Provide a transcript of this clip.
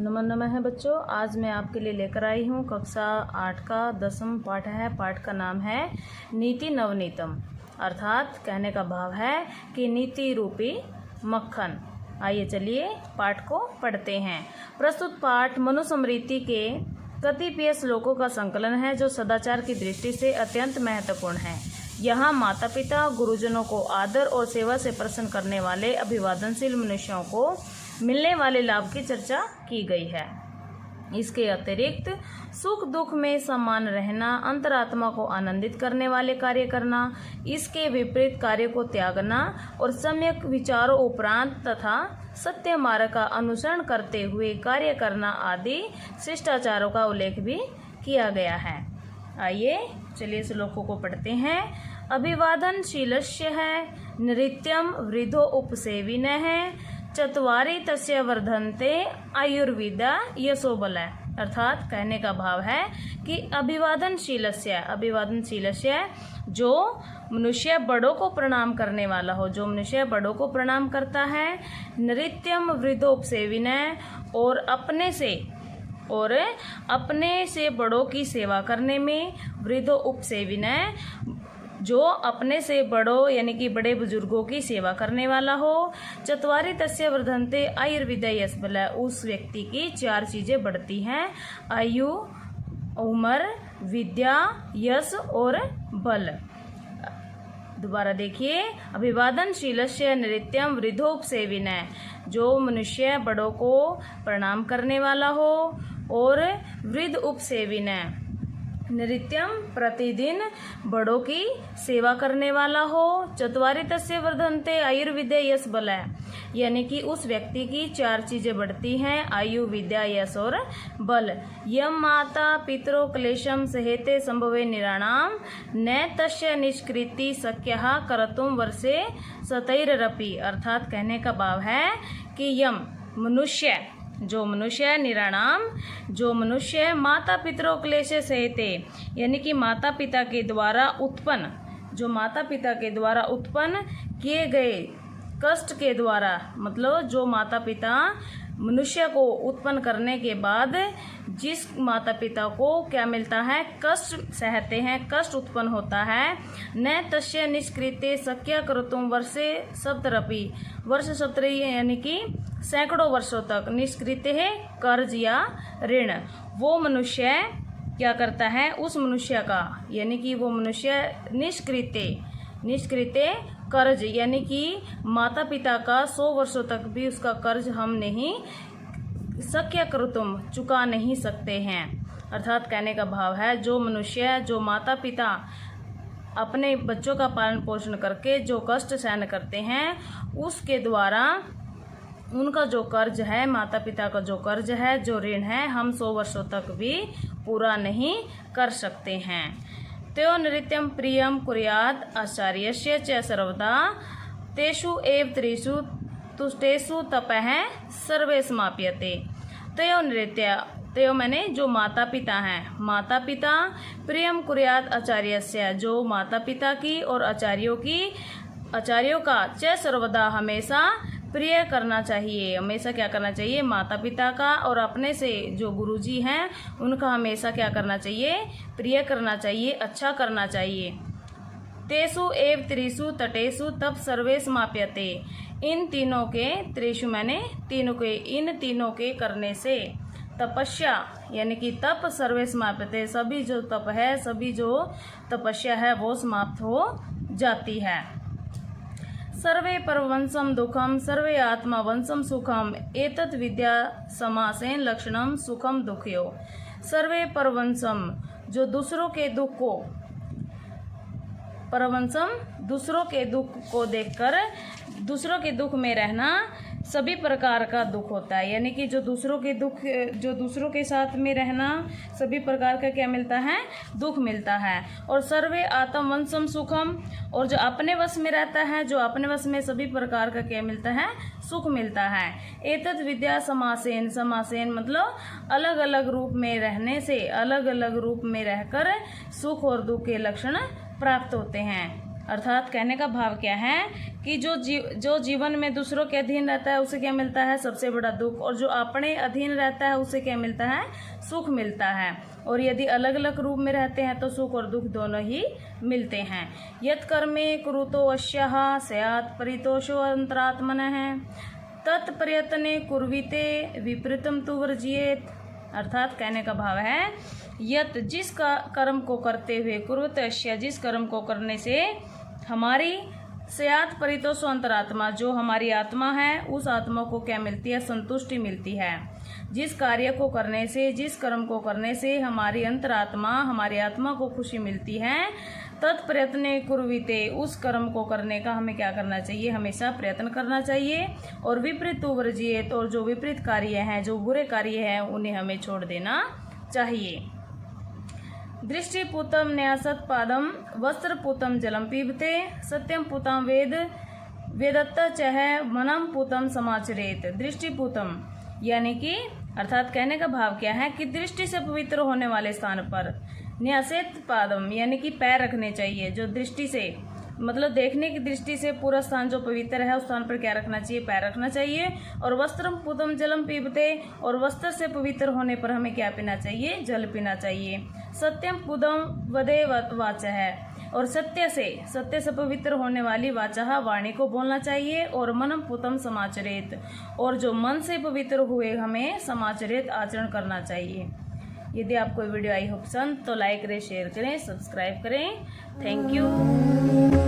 नमो नमः है बच्चों। आज मैं आपके लिए लेकर आई हूँ कक्षा 8 का 10वां पाठ है। पाठ का नाम है नीति नवनीतम, अर्थात कहने का भाव है कि नीति रूपी मक्खन। आइए चलिए पाठ को पढ़ते हैं। प्रस्तुत पाठ मनुस्मृति के कतिपय श्लोकों का संकलन है जो सदाचार की दृष्टि से अत्यंत महत्वपूर्ण है। यहाँ माता पिता गुरुजनों को आदर और सेवा से प्रसन्न करने वाले अभिवादनशील मनुष्यों को मिलने वाले लाभ की चर्चा की गई है। इसके अतिरिक्त सुख दुख में समान रहना, अंतरात्मा को आनंदित करने वाले कार्य करना, इसके विपरीत कार्य को त्यागना और सम्यक विचारों उपरांत तथा सत्य मार्ग का अनुसरण करते हुए कार्य करना आदि शिष्टाचारों का उल्लेख भी किया गया है। आइए चलिए श्लोकों को पढ़ते हैं। अभिवादनशीलस्य है, नृत्यम वृद्धो उपसेविनः है, चत्वारि तस्य वर्धन्ते आयुर्विद्या यशो बल। अर्थात कहने का भाव है कि अभिवादनशीलस्य जो मनुष्य बड़ों को प्रणाम करने वाला हो, जो मनुष्य बड़ों को प्रणाम करता है, नृत्यम वृद्धोपसेविनः और अपने से बड़ों की सेवा करने में, वृद्धोपसेविनः जो अपने से बड़ों यानी कि बड़े बुजुर्गों की सेवा करने वाला हो, चत्वारि तस्य वर्धन्ते आयुर्विद्या यश बल, उस व्यक्ति की 4 चीजें बढ़ती हैं, आयु, उम्र, विद्या, यश और बल। दोबारा देखिए, अभिवादनशीलस्य नृत्यम वृद्धोपसेविनः, जो मनुष्य बड़ों को प्रणाम करने वाला हो, और वृद्ध उपसेविनः नृत्यम प्रतिदिन बड़ों की सेवा करने वाला हो, चत्वारि तस्य वर्धन्ते आयुर्विद्या यश बल, यानी कि उस व्यक्ति की 4 चीजें बढ़ती हैं, आयु, विद्या, यश और बल। यम माता पितरो क्लेशम सहेते संभवे निराणाम न तस्य निष्कृति शक्यः कर्तुं वर्षे शतैरपि। अर्थात कहने का भाव है कि यम जो मनुष्य निराणाम, जो मनुष्य माता पितरों क्लेश सहते, यानी कि माता पिता के द्वारा उत्पन्न किए गए कष्ट के द्वारा, मतलब जो माता पिता मनुष्य को उत्पन्न करने के बाद जिस माता पिता को क्या मिलता है, कष्ट सहते हैं, कष्ट उत्पन्न होता है, न तस्य निष्कृते शक्य कर्तुं वर्षे सप्तरपि, वर्ष 17 यानी कि सैकड़ों वर्षों तक, निष्कृते है कर्ज या ऋण, वो मनुष्य क्या करता है, उस मनुष्य का यानी कि वो मनुष्य निष्कृते कर्ज यानी कि माता पिता का 100 वर्षों तक भी उसका कर्ज हम नहीं शक्य कर्तुम चुका नहीं सकते हैं। अर्थात कहने का भाव है जो मनुष्य, जो माता पिता अपने बच्चों का पालन पोषण करके जो कष्ट सहन करते हैं, उसके द्वारा उनका जो कर्ज है, माता पिता का जो कर्ज है, जो ऋण है, हम 100 वर्षों तक भी पूरा नहीं कर सकते हैं। त्यो नृत्यम प्रियम कुर्यात् आचार्यस्य च सर्वदा तेषु एव त्रिषु तुष्टेषु तपः सर्वे समाप्यते। त्यो मैंने जो माता पिता हैं, माता पिता प्रियम कुर्यात् आचार्यस्य, जो माता पिता की और आचार्यों का च सर्वदा हमेशा प्रिय करना चाहिए, हमेशा क्या करना चाहिए, माता पिता का और अपने से जो गुरुजी हैं उनका हमेशा क्या करना चाहिए, प्रिय करना चाहिए, अच्छा करना चाहिए। तेषु एव त्रिषु तटेषु तप सर्वे समाप्यते, इन तीनों के, त्रिषु मैंने तीनों के, इन तीनों के करने से, तपस्या यानी कि तप सर्वे समाप्यते, सभी जो तप है, सभी जो तपस्या है वो समाप्त हो जाती है। सर्वे परवंशम दुखम सर्वे आत्मा वंशम सुखम एतत् विद्या समासेन लक्षणम सुखम दुखयो। सर्वे परवंशम जो दूसरों के दुख को, परवंशम दूसरों के दुख को देखकर, दूसरों के दुख में रहना सभी प्रकार का दुख होता है, यानी कि जो दूसरों के साथ में रहना सभी प्रकार का क्या मिलता है, दुख मिलता है। और सर्वे आत्म वंशम सुखम, और जो अपने वश में रहता है, जो अपने वश में सभी प्रकार का क्या मिलता है, सुख मिलता है। एतत् विद्या समासेन मतलब अलग अलग रूप में रहने से, अलग अलग रूप में रहकर सुख और दुख के लक्षण प्राप्त होते हैं। अर्थात कहने का भाव क्या है कि जो जीवन में दूसरों के अधीन रहता है उसे क्या मिलता है? सबसे बड़ा दुख। और जो अपने अधीन रहता है उसे क्या मिलता है? सुख मिलता है। और यदि अलग अलग रूप में रहते हैं तो सुख और दुख दोनों ही मिलते हैं। यत् कर्मे कुरुतो अश्यः स्यात् परितोषो अंतरात्मनः तत्प्रयत्ने कुर्वीते विपरीतम तु वर्जियेत। अर्थात कहने का भाव है यत् जिस कर्म को करते हुए कुरुत अश्य जिस कर्म को करने से हमारी स्यात् परितोषो अंतरात्मा जो हमारी आत्मा है उस आत्मा को क्या मिलती है? संतुष्टि मिलती है। जिस कार्य को करने से जिस कर्म को करने से हमारी अंतरात्मा हमारी आत्मा को खुशी मिलती है तत्प्रयत्ने कुर्वीते उस कर्म को करने का हमें क्या करना चाहिए? हमेशा प्रयत्न करना चाहिए। और विपरीत वर्जियेत और जो विपरीत कार्य हैं जो बुरे कार्य हैं उन्हें हमें छोड़ देना चाहिए। दृष्टिपूतम न्यासत पादम वस्त्रपूतम जलम पीबते सत्यम पूतम वेदत्त चह मनम पूतम समाचरेत। दृष्टिपूतम यानी कि अर्थात कहने का भाव क्या है कि दृष्टि से पवित्र होने वाले स्थान पर न्यासित पादम यानी कि पैर रखने चाहिए। जो दृष्टि से मतलब देखने की दृष्टि से पूरा स्थान जो पवित्र है उस स्थान पर क्या रखना चाहिए? पैर रखना चाहिए। और वस्त्रम पूतम जलम पीबते और वस्त्र से पवित्र होने पर हमें क्या पीना चाहिए? जल पीना चाहिए। सत्यम पूतम वदे वाच है और सत्य से पवित्र होने वाली वाचा वाणी को बोलना चाहिए। और मनम पूतम समाचरेत और जो मन से पवित्र हुए हमें समाचरेत आचरण करना चाहिए। यदि आपको वीडियो आई हो पसंद तो लाइक करें, शेयर करें, सब्सक्राइब करें। Thank you.